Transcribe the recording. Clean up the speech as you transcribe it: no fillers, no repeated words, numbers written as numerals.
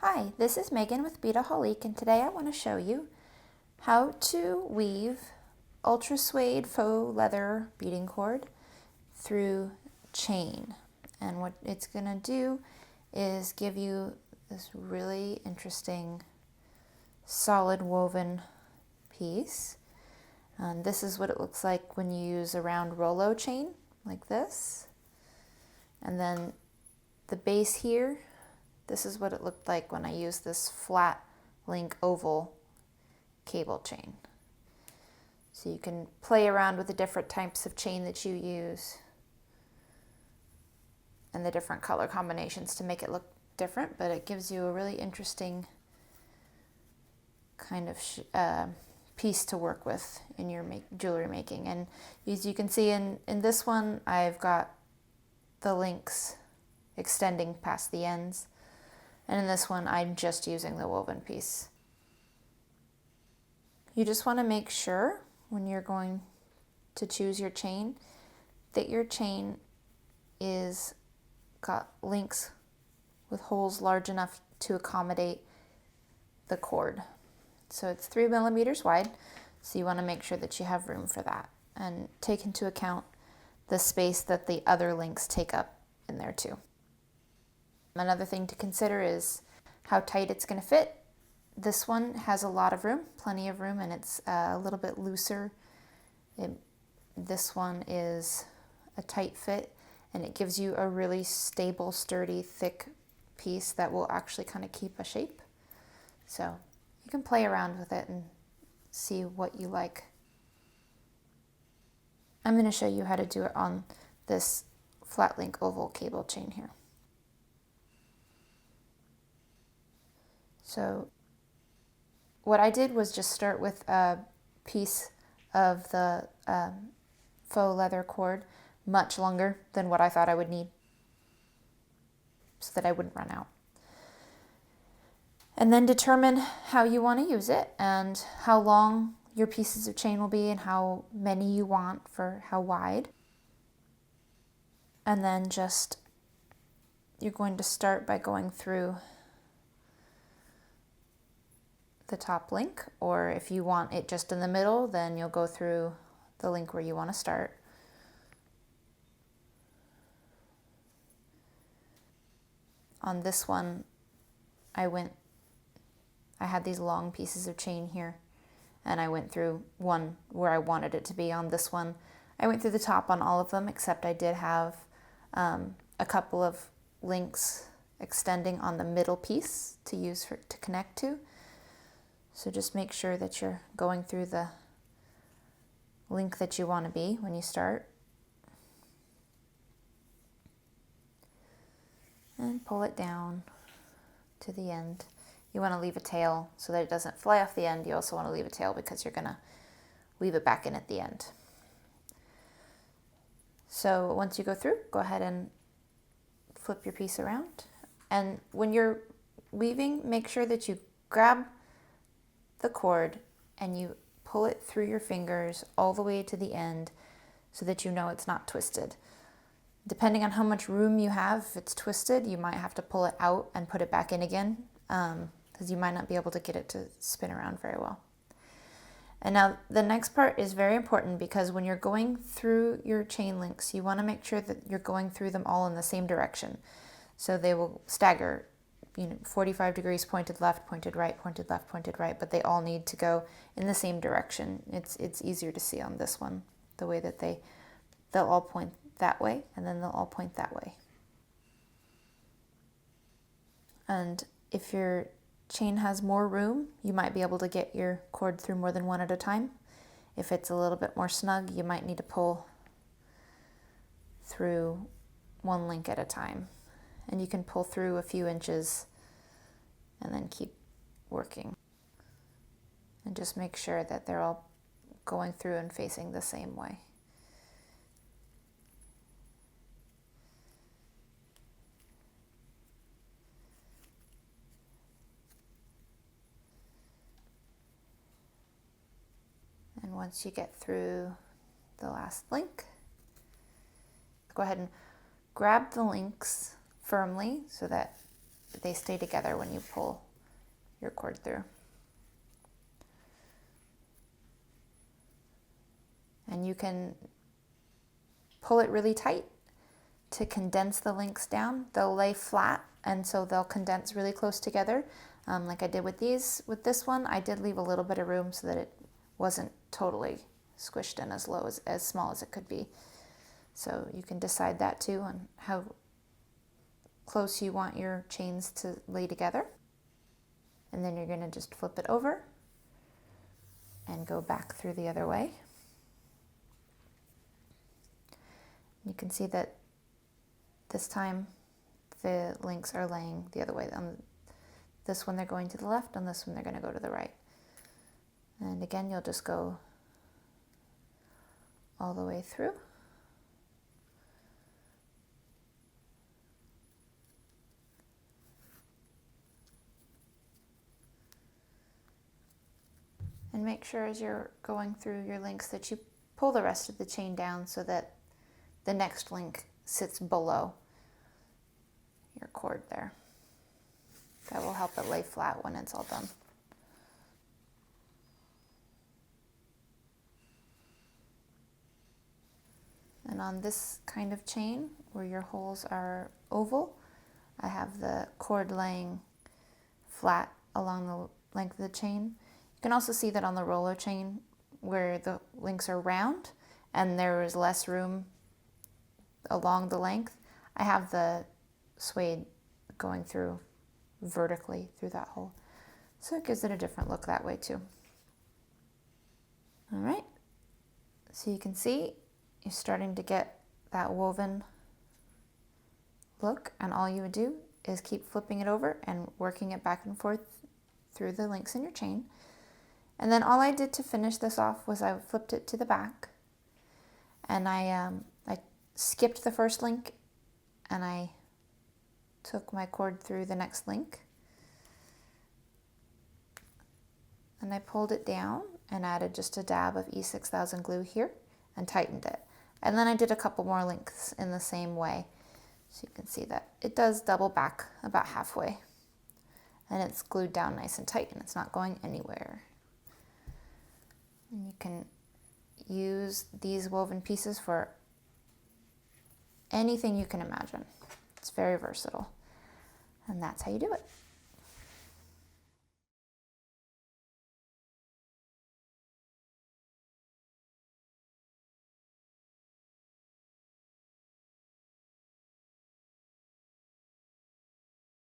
Hi, this is Megan with Beadaholique, and today I want to show you how to weave ultra suede faux leather beading cord through chain. And what it's going to do is give you this really interesting solid woven piece. And this is what it looks like when you use a round Rollo chain like this. And then the base here, this is what it looked like when I used this flat link oval cable chain. So you can play around with the different types of chain that you use and the different color combinations to make it look different, but it gives you a really interesting kind of piece to work with in your jewelry making. And as you can see in this one, I've got the links extending past the ends. And in this one, I'm just using the woven piece. You just want to make sure when you're going to choose your chain that your chain is got links with holes large enough to accommodate the cord. So it's 3 millimeters wide, so you want to make sure that you have room for that and take into account the space that the other links take up in there too. Another thing to consider is how tight it's going to fit. This one has a lot of room, plenty of room, and it's a little bit looser. This one is a tight fit, and it gives you a really stable, sturdy, thick piece that will actually kind of keep a shape. So you can play around with it and see what you like. I'm going to show you how to do it on this flat link oval cable chain here. So what I did was just start with a piece of the faux leather cord, much longer than what I thought I would need, so that I wouldn't run out. And then determine how you want to use it and how long your pieces of chain will be and how many you want for how wide. And then you're going to start by going through the top link, or if you want it just in the middle, then you'll go through the link where you want to start. On this one, I had these long pieces of chain here, and I went through one where I wanted it to be. On this one, I went through the top on all of them, except I did have a couple of links extending on the middle piece to use to connect to. So just make sure that you're going through the link that you want to be when you start. And pull it down to the end. You want to leave a tail so that it doesn't fly off the end. You also want to leave a tail because you're going to weave it back in at the end. So once you go through, go ahead and flip your piece around. And when you're weaving, make sure that you grab the cord and you pull it through your fingers all the way to the end so that you know it's not twisted. Depending on how much room you have, if it's twisted, you might have to pull it out and put it back in again, because you might not be able to get it to spin around very well. And now the next part is very important, because when you're going through your chain links, you want to make sure that you're going through them all in the same direction. So they will stagger, 45 degrees pointed left, pointed right, pointed left, pointed right, but they all need to go in the same direction. It's easier to see on this one, the way that they'll all point that way, and then they'll all point that way. And if your chain has more room, you might be able to get your cord through more than one at a time. If it's a little bit more snug, you might need to pull through one link at a time. And you can pull through a few inches and then keep working. And just make sure that they're all going through and facing the same way. And once you get through the last link, go ahead and grab the links firmly so that they stay together when you pull your cord through. And you can pull it really tight to condense the links down. They'll lay flat, and so they'll condense really close together. Like I did with these. With this one, I did leave a little bit of room so that it wasn't totally squished in as small as it could be. So you can decide that too on how close you want your chains to lay together. And then you're going to just flip it over and go back through the other way. You can see that this time the links are laying the other way. On this one they're going to the left, on this one they're going to go to the right. And again, you'll just go all the way through. And make sure as you're going through your links that you pull the rest of the chain down so that the next link sits below your cord there. That will help it lay flat when it's all done. And on this kind of chain where your holes are oval, I have the cord laying flat along the length of the chain. You can also see that on the roller chain where the links are round and there is less room along the length, I have the suede going through vertically through that hole. So it gives it a different look that way too. All right, so you can see you're starting to get that woven look, and all you would do is keep flipping it over and working it back and forth through the links in your chain. And then all I did to finish this off was I flipped it to the back, and I skipped the first link and I took my cord through the next link and I pulled it down and added just a dab of E6000 glue here and tightened it. And then I did a couple more links in the same way. So you can see that it does double back about halfway and it's glued down nice and tight and it's not going anywhere. And you can use these woven pieces for anything you can imagine. It's very versatile. And that's how you do it.